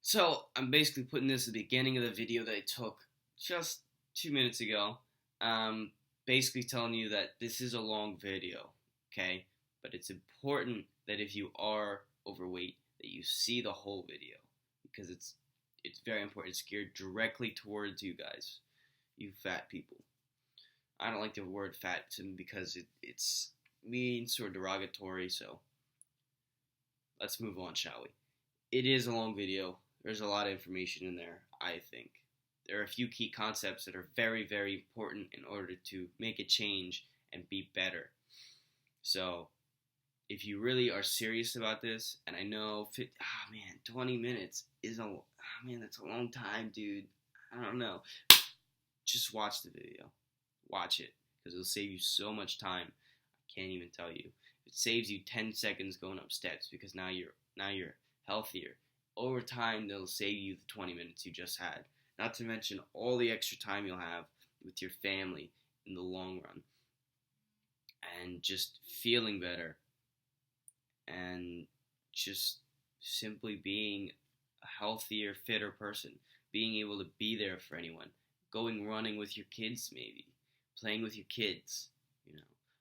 So I'm basically putting this at the beginning of the video that I took just 2 minutes ago. Basically telling you that this is a long video, okay? But it's important that if you are overweight, that you see the whole video because it's very important. It's geared directly towards you guys, you fat people. I don't like the word fat because it's mean, sort of derogatory. So let's move on, shall we? It is a long video. There's a lot of information in there, I think. There are a few key concepts that are very, very important in order to make a change and be better. So, if you really are serious about this, and I know, 20 minutes is that's a long time, dude. I don't know. Just watch the video. Watch it, because it'll save you so much time. I can't even tell you. It saves you 10 seconds going up steps because now you're healthier. Over time, they'll save you the 20 minutes you just had. Not to mention all the extra time you'll have with your family in the long run. And just feeling better. And just simply being a healthier, fitter person. Being able to be there for anyone. Going running with your kids, maybe. Playing with your kids,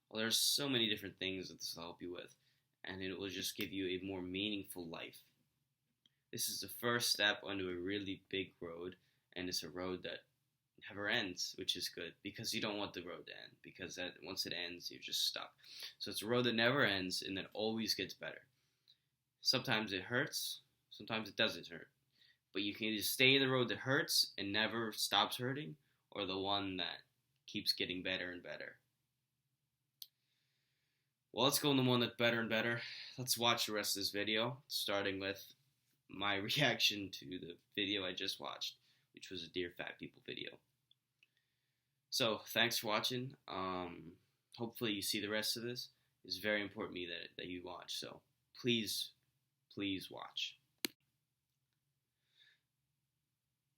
Well, there's so many different things that this will help you with. And it will just give you a more meaningful life. This is the first step onto a really big road, and it's a road that never ends, which is good, because you don't want the road to end, because once it ends, you're just stuck. So it's a road that never ends, and that always gets better. Sometimes it hurts, sometimes it doesn't hurt, but you can either stay in the road that hurts and never stops hurting, or the one that keeps getting better and better. Well, let's go on the one that's better and better. Let's watch the rest of this video, starting with my reaction to the video I just watched, which was a Dear Fat People video. So, thanks for watching. Hopefully you see the rest of this. It's very important to me that you watch, so please watch.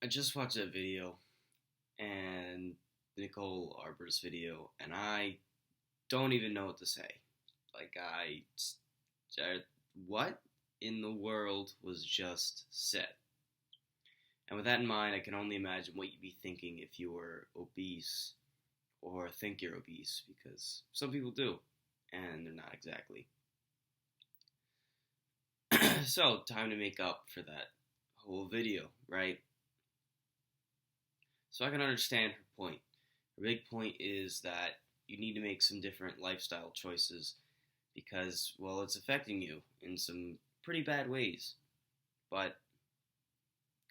I just watched that video, and Nicole Arbor's video, and I don't even know what to say. What in the world was just said? And with that in mind, I can only imagine what you'd be thinking if you were obese or think you're obese, because some people do, and they're not exactly. So, time to make up for that whole video, right? So I can understand her point. Her big point is that you need to make some different lifestyle choices because, well, it's affecting you in some pretty bad ways. But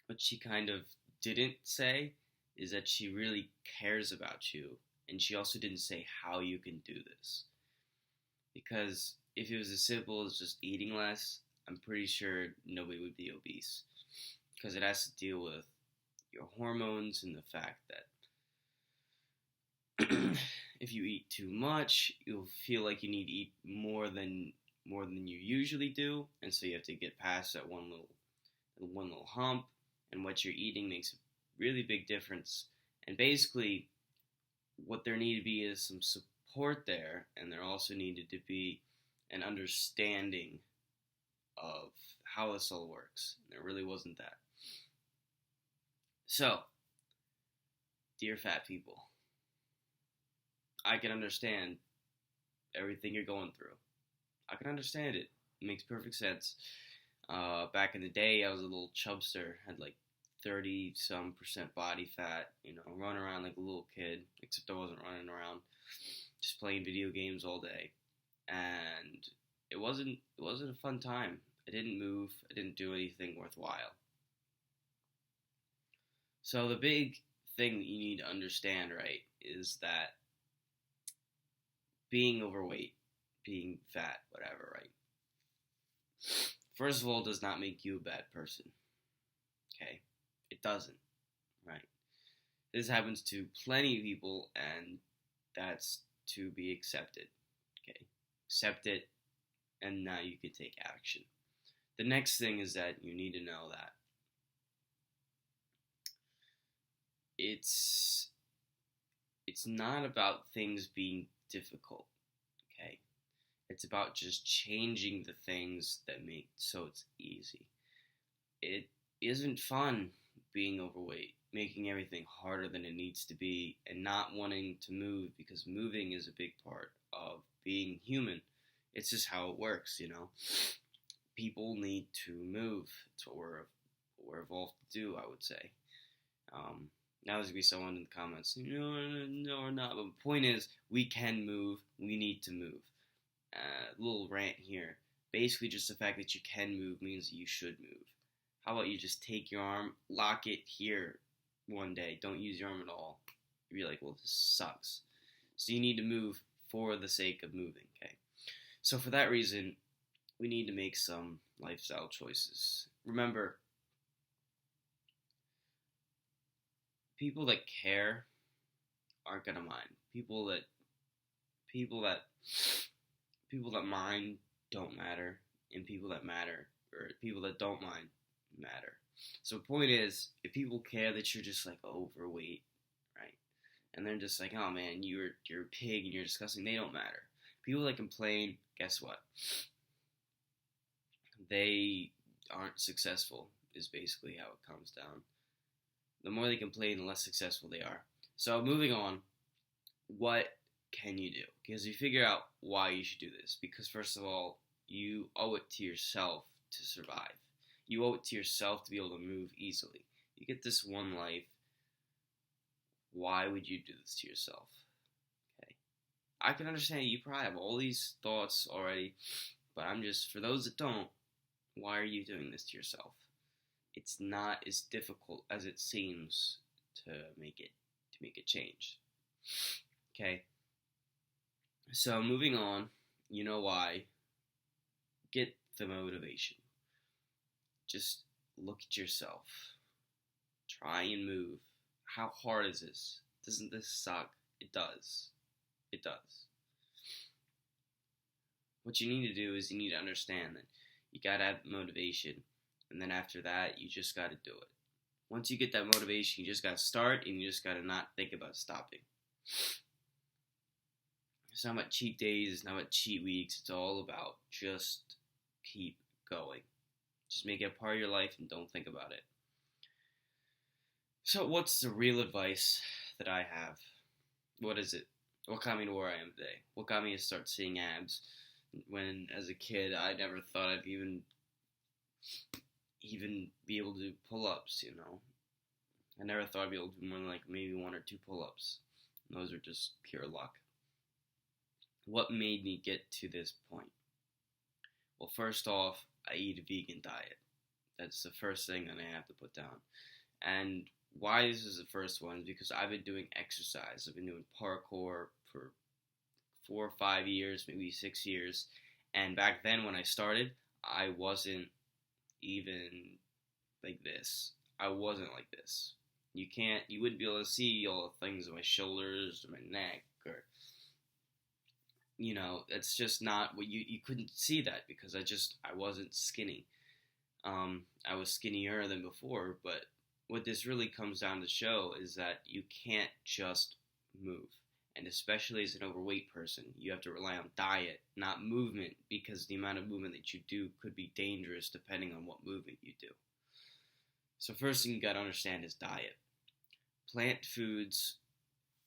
what she kind of didn't say is that she really cares about you, and she also didn't say how you can do this. Because if it was as simple as just eating less, I'm pretty sure nobody would be obese. Because it has to deal with your hormones and the fact that if you eat too much, you'll feel like you need to eat more than you usually do, and so you have to get past that one little hump, and what you're eating makes a really big difference. And basically, what there needed to be is some support there, and there also needed to be an understanding of how this all works. And there really wasn't that. So, dear fat people, I can understand everything you're going through. I can understand it. It makes perfect sense. Back in the day, I was a little chubster, had like 30-some% body fat, running around like a little kid, except I wasn't running around, just playing video games all day. And it wasn't a fun time. I didn't move. I didn't do anything worthwhile. So the big thing that you need to understand, right, is that being overweight, being fat, whatever, right, first of all, does not make you a bad person, okay? It doesn't, right? This happens to plenty of people, and that's to be accepted, okay? Accept it, and now you can take action. The next thing is that you need to know that it's not about things being difficult, okay? It's about just changing the things that make so it's easy. isn't fun being overweight, making everything harder than it needs to be, and not wanting to move because moving is a big part of being human. It's just how it works. People need to move. It's what we're evolved to do, I would say. Now there's gonna be someone in the comments, no, or not. But the point is, we can move. We need to move. Little rant here. Basically, just the fact that you can move means that you should move. How about you just take your arm, lock it here one day. Don't use your arm at all. You'd be like, well, this sucks. So you need to move for the sake of moving, okay? So for that reason, we need to make some lifestyle choices. Remember, people that care aren't gonna mind. People that mind don't matter, and people that matter, or people that don't mind, matter. So the point is, if people care that you're just like overweight, right, and they're just like, oh man, you're a pig and you're disgusting, they don't matter. People that complain, guess what? They aren't successful, is basically how it comes down. The more they complain, the less successful they are. So moving on, what can you do? Because you figure out why you should do this. Because first of all, you owe it to yourself to survive. You owe it to yourself to be able to move easily. You get this one life. Why would you do this to yourself? Okay. I can understand you probably have all these thoughts already, but I'm just, for those that don't, why are you doing this to yourself? It's not as difficult as it seems to make it change. Okay. So moving on, you know why. Get the motivation. Just look at yourself. Try and move. How hard is this? Doesn't this suck? It does. It does. What you need to do is you need to understand that you gotta have motivation, and then after that, you just gotta do it. Once you get that motivation, you just gotta start, and you just gotta not think about stopping. It's not about cheat days, it's not about cheat weeks, it's all about just keep going. Just make it a part of your life and don't think about it. So what's the real advice that I have? What is it? What got me to where I am today? What got me to start seeing abs? When, as a kid, I never thought I'd even be able to do pull-ups, I never thought I'd be able to do more than like maybe 1 or 2 pull-ups. And those are just pure luck. What made me get to this point? Well, first off, I eat a vegan diet. That's the first thing that I have to put down. And why this is the first one is because I've been doing exercise. I've been doing parkour for 4 or 5 years, maybe 6 years. And back then when I started, I wasn't even like this. I wasn't like this. You wouldn't be able to see all the things on my shoulders or my neck or, it's just not what you couldn't see that because I wasn't skinny. I was skinnier than before, but what this really comes down to show is that you can't just move. And especially as an overweight person, you have to rely on diet, not movement, because the amount of movement that you do could be dangerous depending on what movement you do. So first thing you got to understand is diet. Plant foods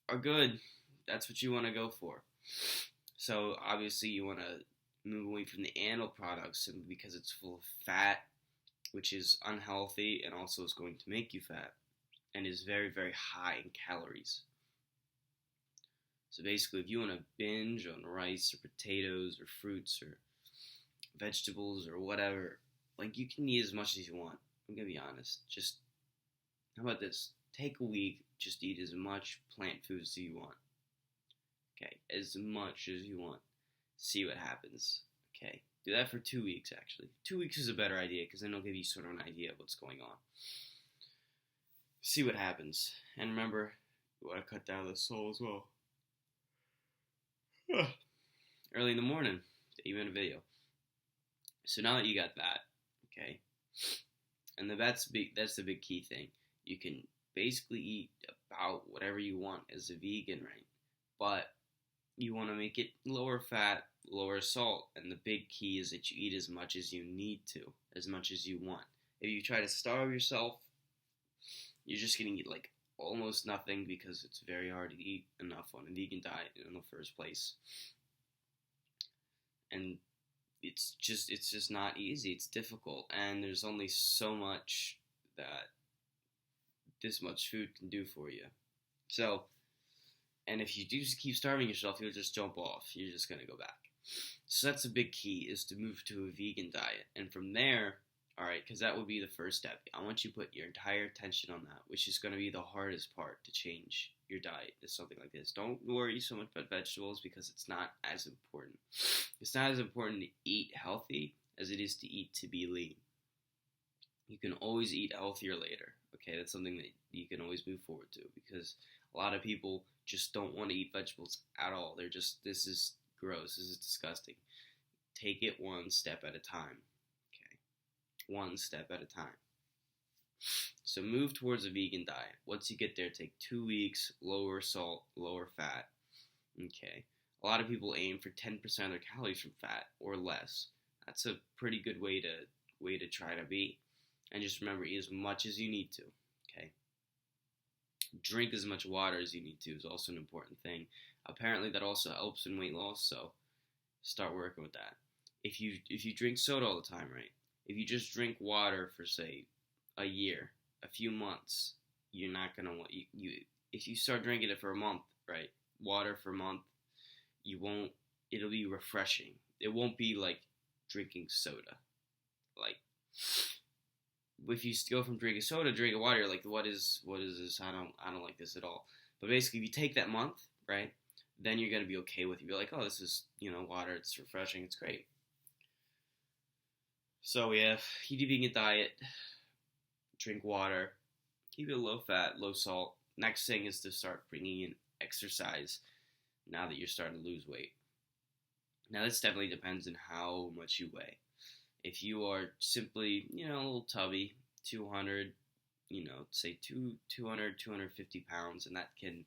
are good. That's what you want to go for. So obviously you want to move away from the animal products simply because it's full of fat, which is unhealthy and also is going to make you fat and is very, very high in calories. So basically, if you want to binge on rice or potatoes or fruits or vegetables or whatever, like you can eat as much as you want. I'm going to be honest. Just, how about this? Take a week, just eat as much plant foods as you want. Okay, as much as you want. See what happens. Okay, do that for 2 weeks actually. 2 weeks is a better idea because then it'll give you sort of an idea of what's going on. See what happens. And remember, you want to cut down the salt as well. Early in the morning, even a video. So now that you got that, okay, and that's the big key thing. You can basically eat about whatever you want as a vegan, right? But you want to make it lower fat, lower salt, and the big key is that you eat as much as you need to, as much as you want. If you try to starve yourself, you're just going to eat like almost nothing because it's very hard to eat enough on a vegan diet in the first place. And it's just not easy. It's difficult, and there's only so much that this much food can do for you. So, and if you do just keep starving yourself, you'll just jump off. You're just going to go back. So that's a big key, is to move to a vegan diet. And from there, all right, because that would be the first step. I want you to put your entire attention on that, which is going to be the hardest part to change your diet, is something like this. Don't worry so much about vegetables because it's not as important. It's not as important to eat healthy as it is to eat to be lean. You can always eat healthier later, okay? That's something that you can always move forward to, because a lot of people just don't want to eat vegetables at all. They're just, this is gross, this is disgusting. Take it one step at a time, okay? One step at a time. So move towards a vegan diet. Once you get there, take 2 weeks, lower salt, lower fat, okay? A lot of people aim for 10% of their calories from fat or less. That's a pretty good way to try to be. And just remember, eat as much as you need to, okay? Drink as much water as you need to is also an important thing. Apparently that also helps in weight loss, so start working with that. If you drink soda all the time, right? If you just drink water for, say, a year, a few months, you're not going to want, if you start drinking it for a month, right? Water for a month, it'll be refreshing. It won't be like drinking soda. Like, if you go from drinking soda to drinking water, you're like, what is this? I don't like this at all. But basically, if you take that month, right, then you're going to be okay with it. You're like, oh, this is, water. It's refreshing. It's great. So, yeah, eat a vegan diet. Drink water. Keep it low fat, low salt. Next thing is to start bringing in exercise now that you're starting to lose weight. Now, this definitely depends on how much you weigh. If you are simply, a little tubby, 200, say 200, 250 pounds, and that can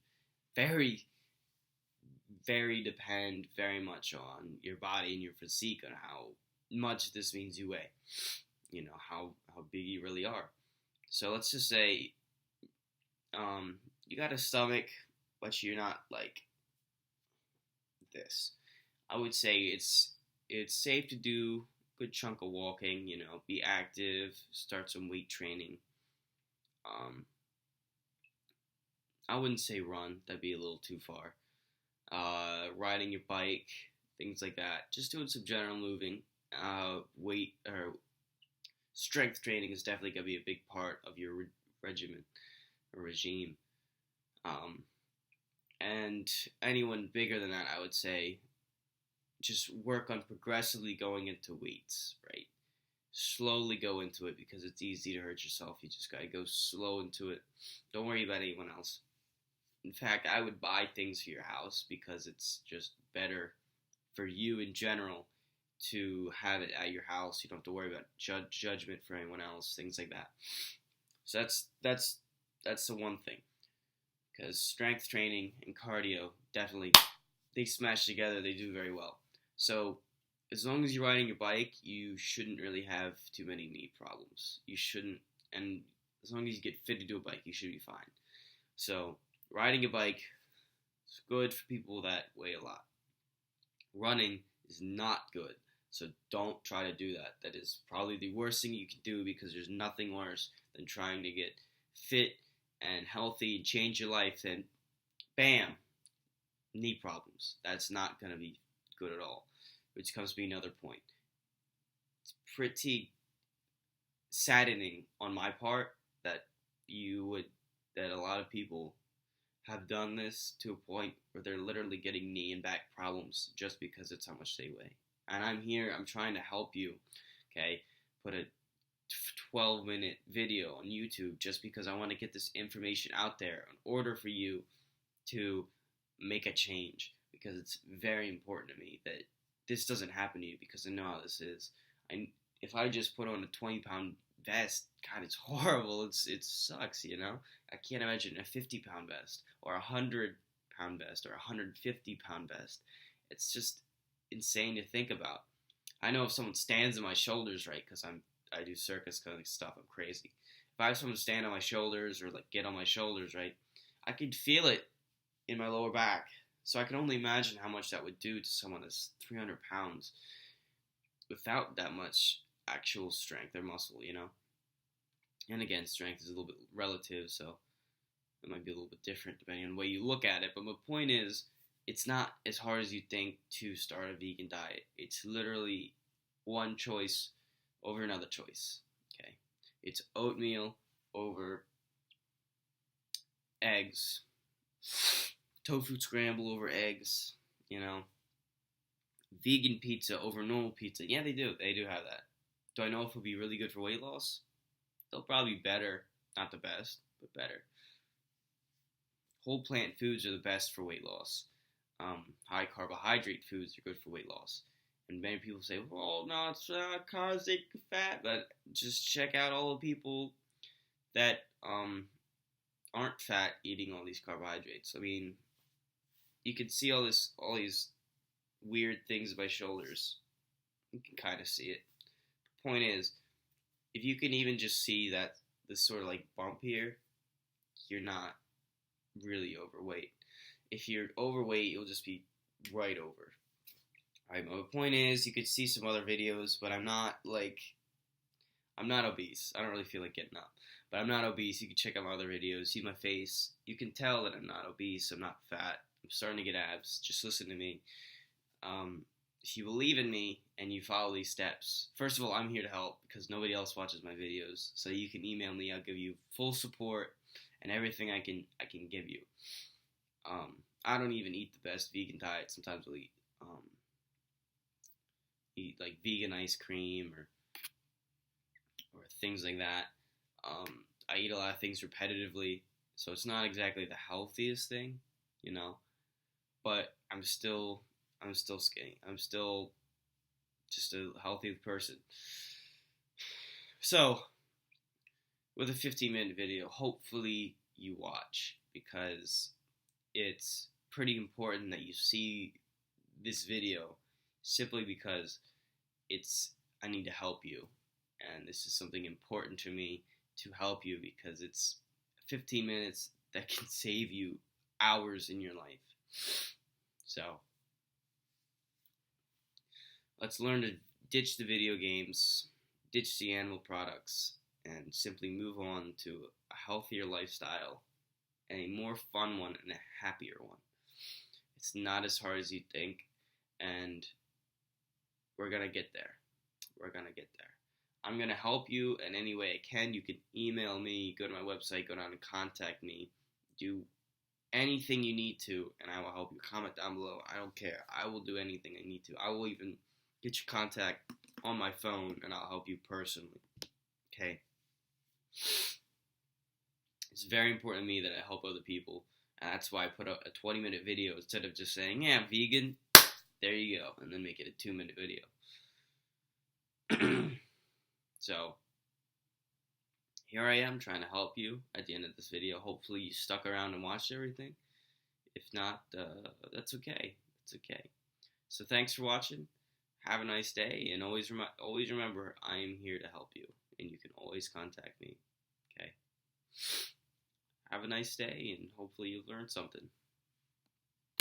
depend very much on your body and your physique, on how much this means you weigh, how big you really are. So let's just say you got a stomach, but you're not like this. I would say it's safe to do good chunk of walking, be active, start some weight training. I wouldn't say run, that'd be a little too far. Riding your bike, things like that. Just doing some general moving. Weight or strength training is definitely going to be a big part of your regime. And anyone bigger than that, I would say, just work on progressively going into weights, right? Slowly go into it, because it's easy to hurt yourself. You just gotta go slow into it. Don't worry about anyone else. In fact, I would buy things for your house, because it's just better for you in general to have it at your house. You don't have to worry about judgment for anyone else, things like that. So that's the one thing, because strength training and cardio, definitely, they smash together. They do very well. So as long as you're riding your bike, you shouldn't really have too many knee problems. You shouldn't, and as long as you get fit to do a bike, you should be fine. So riding a bike is good for people that weigh a lot. Running is not good, so don't try to do that. That is probably the worst thing you can do, because there's nothing worse than trying to get fit and healthy and change your life, and bam, knee problems. That's not going to be good at all, which comes to be another point. It's pretty saddening on my part that a lot of people have done this to a point where they're literally getting knee and back problems just because it's how much they weigh. And I'm trying to help you, okay? Put a 12-minute video on YouTube just because I want to get this information out there in order for you to make a change, because it's very important to me that this doesn't happen to you, because I know how this is. If I just put on a 20-pound vest, God, it's horrible. It sucks, I can't imagine a 50-pound vest or a 100-pound vest or a 150-pound vest. It's just insane to think about. I know if someone stands on my shoulders, right, because I'm I do circus kind of stuff. I'm crazy. If I have someone stand on my shoulders or like get on my shoulders, right, I could feel it in my lower back. So I can only imagine how much that would do to someone that's 300 pounds without that much actual strength or muscle, you know? And again, strength is a little bit relative, so it might be a little bit different depending on the way you look at it. But my point is, it's not as hard as you think to start a vegan diet. It's literally one choice over another choice, okay? It's oatmeal over eggs, tofu scramble over eggs, you know, vegan pizza over normal pizza. Yeah, they do. They do have that. Do I know if it'll be really good for weight loss? They'll probably be better. Not the best, but better. Whole plant foods are the best for weight loss. High carbohydrate foods are good for weight loss. And many people say, well, no, it's causing fat. But just check out all the people that aren't fat eating all these carbohydrates. I mean, you can see all these weird things in my shoulders. You can kind of see it. The point is, if you can even just see that this sort of like bump here, you're not really overweight. If you're overweight, you'll just be right over. Alright, my point is, you could see some other videos, but I'm not obese. I don't really feel like getting up. But I'm not obese. You can check out my other videos, see my face. You can tell that I'm not obese, I'm not fat. I'm starting to get abs. Just listen to me. If you believe in me and you follow these steps, first of all, I'm here to help because nobody else watches my videos. So you can email me. I'll give you full support and everything I can give you. I don't even eat the best vegan diet. Sometimes I'll eat like vegan ice cream or things like that. I eat a lot of things repetitively, so it's not exactly the healthiest thing, you know. But I'm still skinny. I'm still just a healthy person. So, with a 15-minute video, hopefully you watch, because it's pretty important that you see this video simply because I need to help you. And this is something important to me to help you, because it's 15 minutes that can save you hours in your life. So, let's learn to ditch the video games, ditch the animal products, and simply move on to a healthier lifestyle, and a more fun one, and a happier one. It's not as hard as you think, and we're gonna get there. We're gonna get there. I'm gonna help you in any way I can. You can email me, go to my website, go down and contact me, do anything you need to, and I will help you. Comment down below. I don't care. I will do anything I need to. I will even get your contact on my phone, and I'll help you personally. Okay? It's very important to me that I help other people, and that's why I put out a 20-minute video instead of just saying, yeah, I'm vegan, there you go, and then make it a 2-minute video. So, here I am trying to help you at the end of this video. Hopefully you stuck around and watched everything. If not, that's okay. It's okay. So thanks for watching. Have a nice day, and always remember, I am here to help you, and you can always contact me. Okay? Have a nice day, and hopefully you learned something.